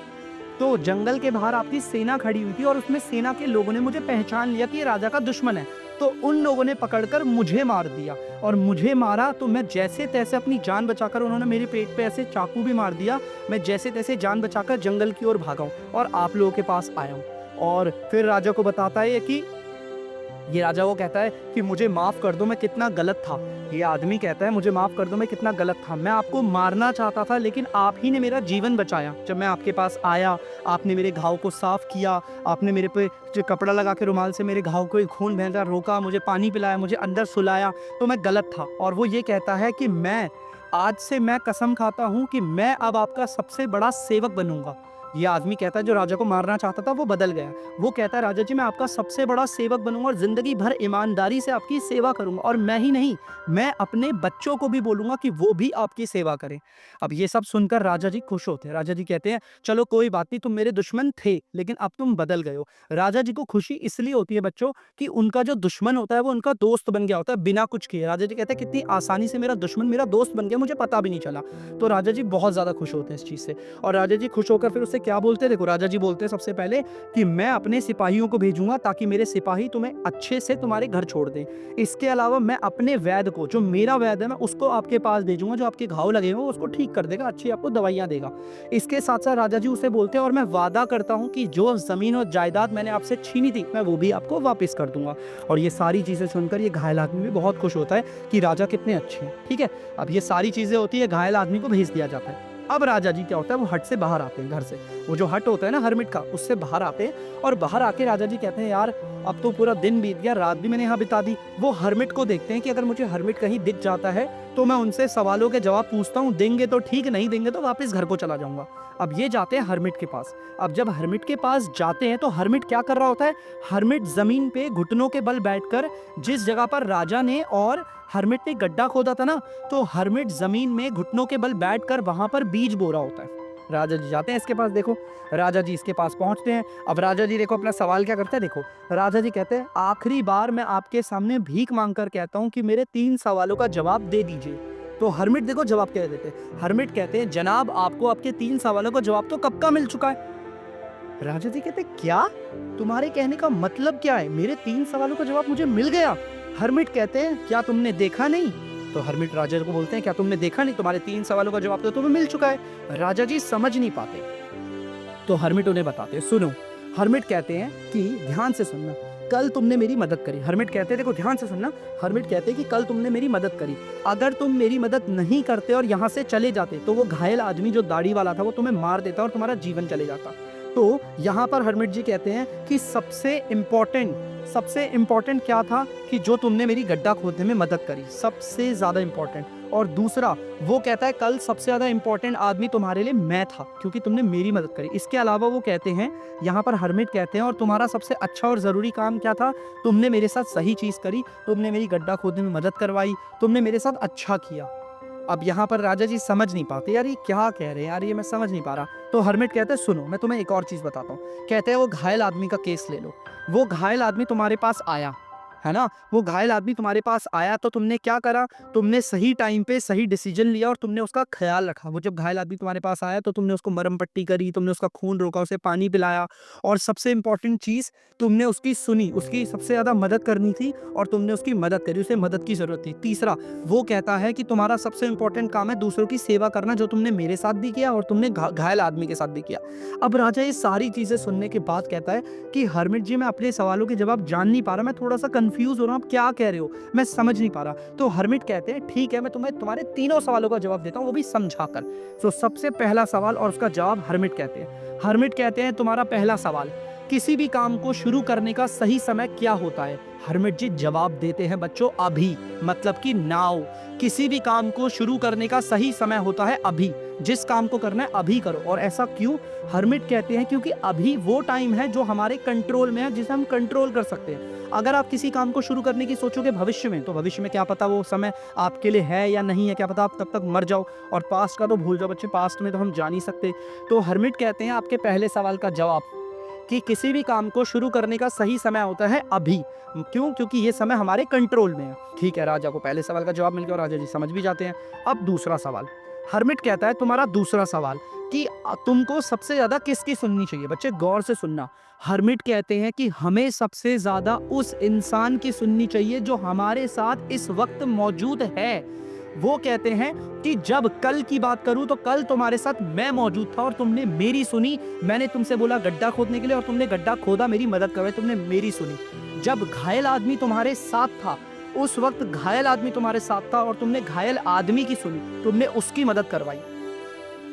[SPEAKER 1] तो जंगल के बाहर आपकी सेना खड़ी हुई थी और उसमें सेना के लोगों ने मुझे पहचान लिया कि ये राजा का दुश्मन है। तो उन लोगों ने पकड़कर मुझे मार दिया और मुझे मारा तो मैं जैसे तैसे अपनी जान बचाकर, उन्होंने मेरे पेट पे ऐसे चाकू भी मार दिया, मैं जैसे तैसे जान बचाकर जंगल की ओर भागा हूँ और आप लोगों के पास आया हूँ। और फिर राजा को बताता है कि ये राजा वो कहता है कि मुझे माफ़ कर दो, मैं कितना गलत था। ये आदमी कहता है, मुझे माफ़ कर दो, मैं कितना गलत था। मैं आपको मारना चाहता था लेकिन आप ही ने मेरा जीवन बचाया। जब मैं आपके पास आया, आपने मेरे घाव को साफ़ किया, आपने मेरे पे जो कपड़ा लगा के रुमाल से मेरे घाव को खून बहता रोका, मुझे पानी पिलाया, मुझे अंदर सुलाया, तो मैं गलत था। और वो ये कहता है कि आज से मैं कसम खाता हूँ कि मैं अब आपका सबसे बड़ा सेवक बनूँगा। ये आदमी कहता है, जो राजा को मारना चाहता था वो बदल गया। वो कहता है, राजा जी मैं आपका सबसे बड़ा सेवक बनूंगा और जिंदगी भर ईमानदारी से आपकी सेवा करूंगा, और मैं ही नहीं, मैं अपने बच्चों को भी बोलूंगा कि वो भी आपकी सेवा करें। अब ये सब सुनकर राजा जी खुश होते हैं। राजा जी कहते हैं, चलो कोई बात नहीं, तुम मेरे दुश्मन थे लेकिन अब तुम बदल गए हो। राजा जी को खुशी इसलिए होती है बच्चों कि उनका जो दुश्मन होता है वो उनका दोस्त बन गया होता है बिना कुछ किए। राजा जी कहते हैं, कितनी आसानी से मेरा दुश्मन मेरा दोस्त बन गया, मुझे पता भी नहीं चला। तो राजा जी बहुत ज्यादा खुश होते हैं इस चीज से। और राजा जी खुश होकर फिर उससे क्या बोलते हैं, देखो राजा जी बोलते हैं सबसे पहले कि मैं अपने सिपाहियों को भेजूंगा ताकि मेरे सिपाही तुम्हें अच्छे से तुम्हारे घर छोड़ दें। इसके अलावा मैं अपने वैद्य को, जो मेरा वैद्य है, मैं उसको आपके पास भेजूंगा, जो आपके घाव लगे हो उसको ठीक कर देगा, अच्छी आपको दवाइयाँ देगा। इसके साथ साथ राजा जी उसे बोलते हैं और मैं वादा करता हूँ कि जो ज़मीन और जायदाद मैंने आपसे छीनी थी मैं वो भी आपको वापस कर दूंगा। और ये सारी चीज़ें सुनकर ये घायल आदमी भी बहुत खुश होता है कि राजा कितने अच्छे हैं। ठीक है, अब ये सारी चीज़ें होती है, घायल आदमी को भेज दिया जाता है। अब राजा जी क्या होता है, वो हट से बाहर आते हैं, घर से, वो जो हट होता है ना हरमिट का, उससे बाहर आते हैं। और बाहर आके राजा जी कहते हैं यार अब तो पूरा दिन बीत गया, रात भी मैंने यहाँ बिता दी। वो हरमिट को देखते हैं कि अगर मुझे हरमिट कहीं दिख जाता है तो मैं उनसे सवालों के जवाब पूछता हूँ, देंगे तो ठीक, नहीं देंगे तो वापस घर को चला जाऊंगा। अब ये जाते हैं हरमिट के पास। अब जब हरमिट के पास जाते हैं तो हरमिट क्या कर रहा होता है, हरमिट जमीन पे घुटनों के बल बैठकर, जिस जगह पर राजा ने और हरमिट ने गड्ढा खोदा था ना, तो हरमिट जमीन में घुटनों के बल बैठकर वहां पर बीज बो रहा होता है। राजा जी जाते हैं इसके पास, देखो राजा जी इसके पास पहुंचते हैं। अब राजा जी देखो अपना सवाल क्या करते हैं, देखो राजा जी कहते हैं आखिरी बार मैं आपके सामने भीख मांगकर कहता हूं कि मेरे 3 सवालों का जवाब दे दीजिए। तो हरमिट देखो जवाब क्या देते हैं, हरमिट कहते हैं जनाब आपको आपके 3 सवालों का जवाब तो कब का मिल चुका है। राजा जी कहते क्या, तुम्हारे कहने का मतलब क्या है, मेरे 3 सवालों का जवाब मुझे मिल गया। हरमिट कहते हैं क्या तुमने देखा नहीं। तो हरमिट राजा को बोलते हैं क्या तुमने देखा नहीं, तुम्हारे 3 सवालों का जवाब तो तुम्हें मिल चुका है। राजा जी समझ नहीं पाते, तो हरमिट उन्हें बताते हैं, सुनो। हरमिट कहते हैं कि ध्यान से सुनना, कल तुमने मेरी मदद करी। हरमिट कहते हैं देखो ध्यान से सुनना, हरमिट कहते हैं कि कल तुमने मेरी मदद करी, अगर तुम मेरी मदद नहीं करते और यहाँ से चले जाते तो वो घायल आदमी जो दाढ़ी वाला था वो तुम्हें मार देता और तुम्हारा जीवन चले जाता। तो यहाँ पर हरमिट जी कहते हैं कि सबसे इम्पोर्टेंट क्या था कि जो तुमने मेरी गड्ढा खोदने में मदद करी, सबसे ज़्यादा इम्पोर्टेंट। और दूसरा वो कहता है कल सबसे ज़्यादा इम्पोर्टेंट आदमी तुम्हारे लिए मैं था क्योंकि तुमने मेरी मदद करी। इसके अलावा वो कहते हैं, यहाँ पर हरमिट कहते हैं और तुम्हारा सबसे अच्छा और ज़रूरी काम क्या था, तुमने मेरे साथ सही चीज़ करी, तुमने मेरी गड्ढा खोदने में मदद करवाई, तुमने मेरे साथ अच्छा किया। अब यहाँ पर राजा जी समझ नहीं पाते, यार ये क्या कह रहे हैं, यार ये मैं समझ नहीं पा रहा। तो हरमिट कहते हैं सुनो मैं तुम्हें एक और चीज़ बताता हूँ। कहते हैं वो घायल आदमी का केस ले लो। वो घायल आदमी तुम्हारे पास आया है ना, वो घायल आदमी तुम्हारे पास आया तो तुमने क्या करा, तुमने सही टाइम पे सही डिसीजन लिया और तुमने उसका ख्याल रखा। वो जब घायल आदमी तुम्हारे पास आया तो तुमने उसको मरहम पट्टी करी, तुमने उसका खून रोका, उसे पानी पिलाया, और सबसे इंपॉर्टेंट चीज़ तुमने उसकी सुनी, उसकी सबसे ज़्यादा मदद करनी थी और तुमने उसकी मदद करी, उसे मदद की ज़रूरत थी। तीसरा वो कहता है कि तुम्हारा सबसे इंपॉर्टेंट काम है दूसरों की सेवा करना, जो तुमने मेरे साथ भी किया और तुमने घायल आदमी के साथ भी किया। अब राजा ये सारी चीज़ें सुनने के बाद कहता है कि हरमिट जी मैं अपने सवालों के जवाब जान नहीं पा रहा, मैं थोड़ा सा कंफ्यूज हो रहा हूँ, आप क्या कह रहे हो, मैं समझ नहीं पा रहा। तो हरमिट कहते हैं ठीक है मैं तुम्हें तुम्हारे तीनों सवालों का जवाब देता हूँ, वो भी समझाकर। तो सबसे पहला सवाल और उसका जवाब हरमिट कहते हैं तुम्हारा पहला सवाल, किसी भी काम को शुरू करने का सही समय क्या होता है। हरमिट जी जवाब देते हैं बच्चों अभी, मतलब कि नाउ। किसी भी काम को शुरू करने का सही समय होता है अभी, जिस काम को करना है अभी करो। और ऐसा क्यों, हरमिट कहते हैं क्योंकि अभी वो टाइम है जो हमारे कंट्रोल में है, जिसे हम कंट्रोल कर सकते हैं। अगर आप किसी काम को शुरू करने की सोचोगे भविष्य में, तो भविष्य में क्या पता वो समय आपके लिए है या नहीं है, क्या पता आप तब तक मर जाओ। और पास्ट का तो भूल जाओ बच्चे, पास्ट में तो हम जा नहीं सकते। तो हरमिट कहते हैं आपके पहले सवाल का जवाब कि किसी भी काम को शुरू करने का सही समय होता है अभी। क्यों, क्योंकि ये समय हमारे कंट्रोल में है। ठीक है, राजा को पहले सवाल का जवाब मिल गया और राजा जी समझ भी जाते हैं। अब दूसरा सवाल, हरमिट कहता है तुम्हारा दूसरा सवाल कि तुमको सबसे ज्यादा किसकी सुननी चाहिए। बच्चे गौर से सुनना, हरमिट कहते हैं कि हमें सबसे ज्यादा उस इंसान की सुननी चाहिए जो हमारे साथ इस वक्त मौजूद है। वो कहते हैं कि जब कल की बात करूं तो कल तुम्हारे साथ मैं मौजूद था और तुमने मेरी सुनी। मैंने तुमसे बोला गड्ढा खोदने के लिए और तुमने गड्ढा खोदा, मेरी मदद करवाई, तुमने मेरी सुनी। जब घायल आदमी तुम्हारे साथ था, उस वक्त घायल आदमी तुम्हारे साथ था और तुमने घायल आदमी की सुनी, तुमने उसकी मदद करवाई।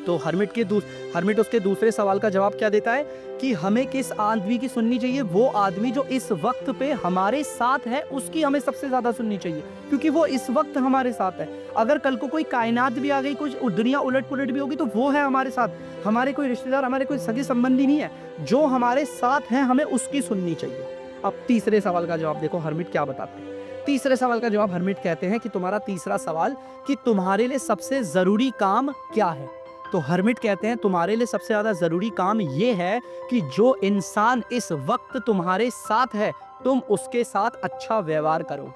[SPEAKER 1] तो हरमिट उसके दूसरे सवाल का जवाब क्या देता है कि हमें किस आदमी की सुननी चाहिए, वो आदमी जो इस वक्त पे हमारे साथ है उसकी हमें सबसे ज्यादा सुननी चाहिए, क्योंकि वो इस वक्त हमारे साथ है। अगर कल को कोई कायनात भी आ गई, कुछ दुनिया उलट पुलट भी होगी, तो वो है हमारे साथ, हमारे कोई रिश्तेदार, हमारे कोई सगे संबंधी नहीं है, जो हमारे साथ है हमें उसकी सुननी चाहिए। अब तीसरे सवाल का जवाब देखो हरमिट क्या बताते हैं। तीसरे सवाल का जवाब हरमिट कहते हैं कि तुम्हारा तीसरा सवाल कि तुम्हारे लिए सबसे जरूरी काम क्या है। तो हरमिट कहते हैं तुम्हारे लिए सबसे ज्यादा जरूरी काम ये है कि जो इंसान इस वक्त तुम्हारे साथ है तुम उसके साथ अच्छा व्यवहार करो।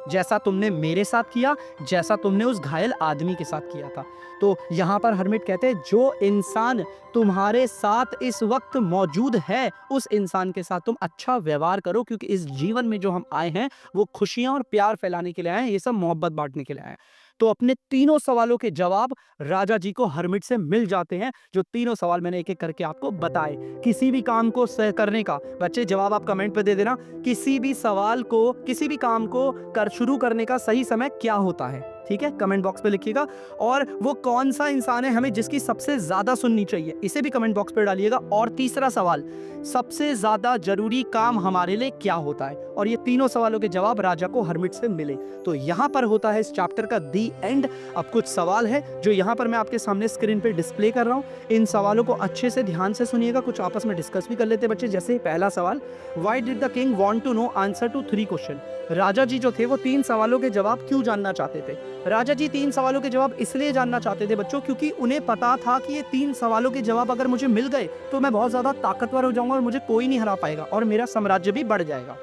[SPEAKER 1] जैसा तुमने मेरे साथ किया, जैसा तुमने उस घायल आदमी के साथ किया था। तो यहाँ पर हर्मिट कहते हैं जो इंसान तुम्हारे साथ इस वक्त मौजूद है उस इंसान के साथ तुम अच्छा व्यवहार करो, क्योंकि इस जीवन में जो हम आए हैं वो खुशियां और प्यार फैलाने के लिए आए हैं, ये सब मोहब्बत बांटने के लिए आए हैं। तो अपने तीनों सवालों के जवाब राजा जी को हर्मिट से मिल जाते हैं, जो तीनों सवाल मैंने एक एक करके आपको बताए। किसी भी काम को करने का, बच्चे जवाब आप कमेंट पे दे देना, किसी भी सवाल को, किसी भी काम को शुरू करने का सही समय क्या होता है, ठीक है, कमेंट बॉक्स पे लिखिएगा। और वो कौन सा इंसान है हमें जिसकी सबसे ज्यादा सुननी चाहिए, इसे भी कमेंट बॉक्स पे डालिएगा। और तीसरा सवाल, सबसे ज्यादा जरूरी काम हमारे लिए क्या होता है। और ये तीनों सवालों के जवाब राजा को हर्मिट से मिले। तो यहाँ पर होता है इस चैप्टर का दी एंड। अब कुछ सवाल है जो यहाँ पर मैं आपके सामने स्क्रीन पे डिस्प्ले कर रहा हूँ, इन सवालों को अच्छे से ध्यान से सुनिएगा, कुछ आपस में डिस्कस भी कर लेते बच्चे। जैसे पहला सवाल, why did the king want to know answer to 3 question. राजा जी जो थे वो 3 सवालों के जवाब क्यों जानना चाहते थे। राजा जी 3 सवालों के जवाब इसलिए जानना चाहते थे बच्चों, क्योंकि उन्हें पता था कि ये 3 सवालों के जवाब अगर मुझे मिल गए तो मैं बहुत ज्यादा ताकतवर हो जाऊंगा और मुझे कोई नहीं हरा पाएगा और मेरा साम्राज्य भी बढ़ जाएगा।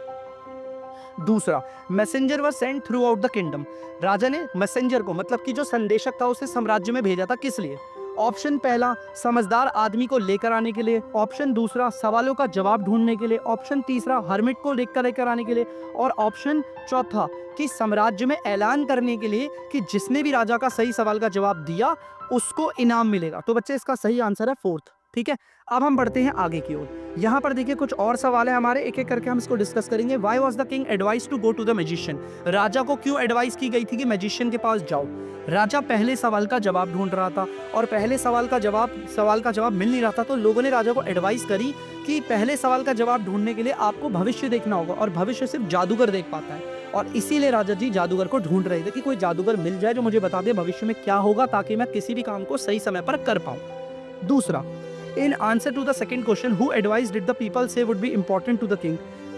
[SPEAKER 1] दूसरा, messenger were sent throughout the kingdom. राजा ने मैसेंजर को, मतलब कि जो संदेशक था, उसे साम्राज्य में भेजा था, किस लिए। ऑप्शन पहला, समझदार आदमी को लेकर आने के लिए। ऑप्शन दूसरा, सवालों का जवाब ढूंढने के लिए। ऑप्शन तीसरा, हर्मिट को लेकर आने के लिए। और ऑप्शन चौथा, कि साम्राज्य में ऐलान करने के लिए कि जिसने भी राजा का सही सवाल का जवाब दिया उसको इनाम मिलेगा। तो बच्चे इसका सही आंसर है फोर्थ, ठीक है। अब हम बढ़ते हैं आगे की ओर। यहाँ पर देखिए कुछ और सवाल है हमारे, एक एक करके हम इसको डिस्कस करेंगे। Why was the king advise to go to the magician. राजा को क्यों एडवाइस की गई थी कि मैजिशियन के पास जाओ। राजा पहले सवाल का जवाब ढूंढ रहा था और पहले सवाल का जवाब मिल नहीं रहा था, तो लोगों ने राजा को एडवाइस करी कि पहले सवाल का जवाब ढूंढने के लिए आपको भविष्य देखना होगा और भविष्य सिर्फ जादूगर देख पाता है। और इसीलिए राजा जी जादूगर को ढूंढ रहे थे कि कोई जादूगर मिल जाए जो मुझे बता दे भविष्य में क्या होगा, ताकि मैं किसी भी काम को सही समय पर कर पाऊं। दूसरा, in answer to the second question, who advice did the people say would be important to the king.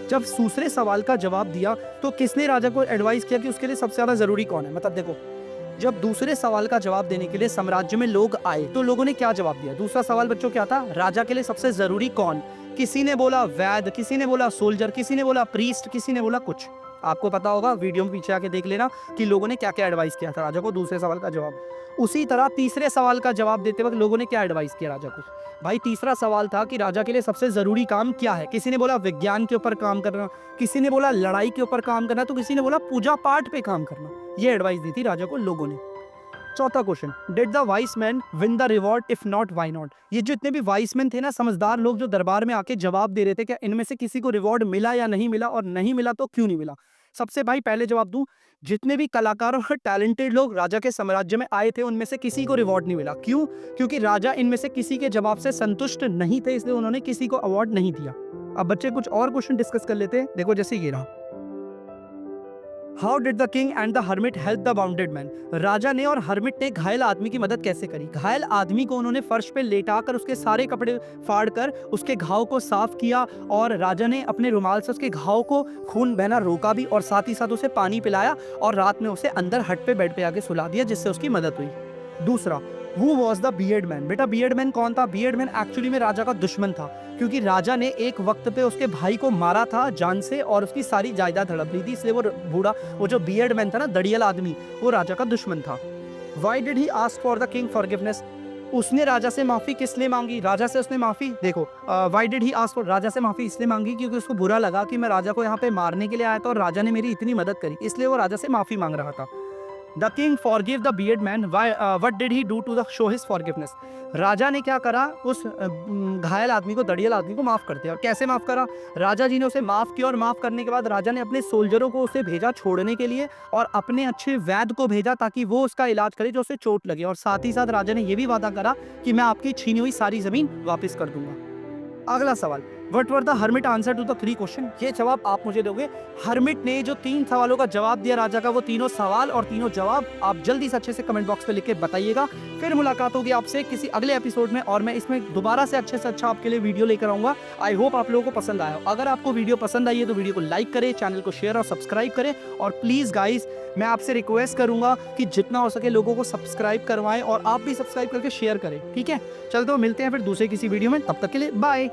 [SPEAKER 1] जब दूसरे सवाल का जवाब दिया तो किसने राजा को एडवाइस किया कि उसके लिए सबसे ज्यादा जरूरी कौन है। मतलब देखो, जब दूसरे सवाल का जवाब देने के लिए साम्राज्य में लोग आए तो लोगों ने क्या जवाब दिया। दूसरा सवाल बच्चों क्या था, राजा के लिए सबसे जरूरी कौन। किसी ने बोला वैद, किसी ने बोला सोल्जर, किसी ने बोला प्रीस्ट, किसी ने बोला कुछ। आपको पता होगा, वीडियो में पीछे आके देख लेना कि लोगों ने क्या क्या एडवाइस किया था राजा को दूसरे सवाल का जवाब। उसी तरह तीसरे सवाल का जवाब देते वक्त लोगों ने क्या एडवाइस किया राजा को। भाई तीसरा सवाल था कि राजा के लिए सबसे जरूरी काम क्या है। किसी ने बोला विज्ञान के ऊपर काम करना, किसी ने बोला लड़ाई के ऊपर काम करना, तो किसी ने बोला पूजा पाठ पे काम करना। ये एडवाइस दी थी राजा को लोगों ने। चौथा question, did the vice man win the reward, if not why not. ये जो इतने भी वाइस मैन थे ना, समझदार लोग जो दरबार में आके जवाब दे रहे थे, क्या इनमें से किसी को रिवॉर्ड मिला या नहीं मिला, और नहीं मिला तो क्यों नहीं मिला। सबसे भाई पहले जवाब दूं, जितने भी कलाकार और टैलेंटेड लोग राजा के साम्राज्य में आए थे उनमें से किसी को रिवॉर्ड नहीं मिला। क्यों? क्योंकि राजा इनमें से किसी के जवाब से संतुष्ट नहीं थे, इसलिए उन्होंने किसी को अवार्ड नहीं दिया। अब बच्चे कुछ और क्वेश्चन डिस्कस कर लेते हैं। देखो जैसे ये रहा, how did the king and the hermit help the bounded man. राजा ने और हर्मिट ने घायल आदमी की मदद कैसे करी। घायल आदमी को उन्होंने फर्श पे लेटाकर उसके सारे कपड़े फाड़कर उसके घाव को साफ किया, और राजा ने अपने रुमाल से उसके घाव को खून बहना रोका भी, और साथ ही साथ उसे पानी पिलाया, और रात में उसे अंदर हट पे बेड पे आके सुला दिया, जिससे उसकी मदद हुई। दूसरा, Who was the beard man? बेटा बियर्ड मैन कौन था। बियर्ड मैन एक्चुअली में राजा का दुश्मन था, क्योंकि राजा ने एक वक्त पे उसके भाई को मारा था जान से और उसकी सारी जायदाद हड़प ली थी, इसलिए वो जो बियर्ड मैन था ना, दड़ियल आदमी, वो राजा का दुश्मन था। Why did he ask for the king forgiveness? उसने राजा से माफी किस लिए मांगी। राजा से उसने माफी, देखो why did he ask for, राजा से माफी इसलिए मांगी क्योंकि उसको बुरा लगा कि मैं राजा को यहाँ पे मारने के लिए आया था और राजा ने मेरी इतनी मदद करी, इसलिए वो राजा से माफी मांग रहा था। The king forgave the beard man. What did he do to show his forgiveness? राजा ने क्या करा, उस घायल आदमी को, दड़ियल आदमी को माफ कर दिया। और कैसे माफ करा, राजा जी ने उसे माफ किया, और माफ करने के बाद राजा ने अपने सोल्जरों को उसे भेजा छोड़ने के लिए, और अपने अच्छे वैद्य को भेजा ताकि वो उसका इलाज करे जो उसे चोट लगे, और साथ ही साथ राजा ने यह भी वादा करा कि मैं आपकी छीनी हुई सारी जमीन वापस कर दूंगा। अगला सवाल, what were the hermit answer to the 3 question. ये जवाब आप मुझे दोगे। हर्मिट ने जो 3 सवालों का जवाब दिया राजा का, वो तीनों सवाल और तीनों जवाब आप जल्दी से अच्छे से कमेंट बॉक्स पे लिख के बताइएगा। फिर मुलाकात होगी आपसे किसी अगले एपिसोड में, और मैं इसमें दोबारा से अच्छा आपके लिए वीडियो लेकर आऊंगा। आई होप आप लोगों को पसंद आया। अगर आपको वीडियो पसंद आई है तो वीडियो को लाइक करें, चैनल को शेयर और सब्सक्राइब करें, और प्लीज गाइज मैं आपसे रिक्वेस्ट करूंगा कि जितना हो सके लोगों को सब्सक्राइब करवाएं, और आप भी सब्सक्राइब करके शेयर करें, ठीक है। चल तो मिलते हैं फिर दूसरे किसी वीडियो में, तब तक के लिए बाय।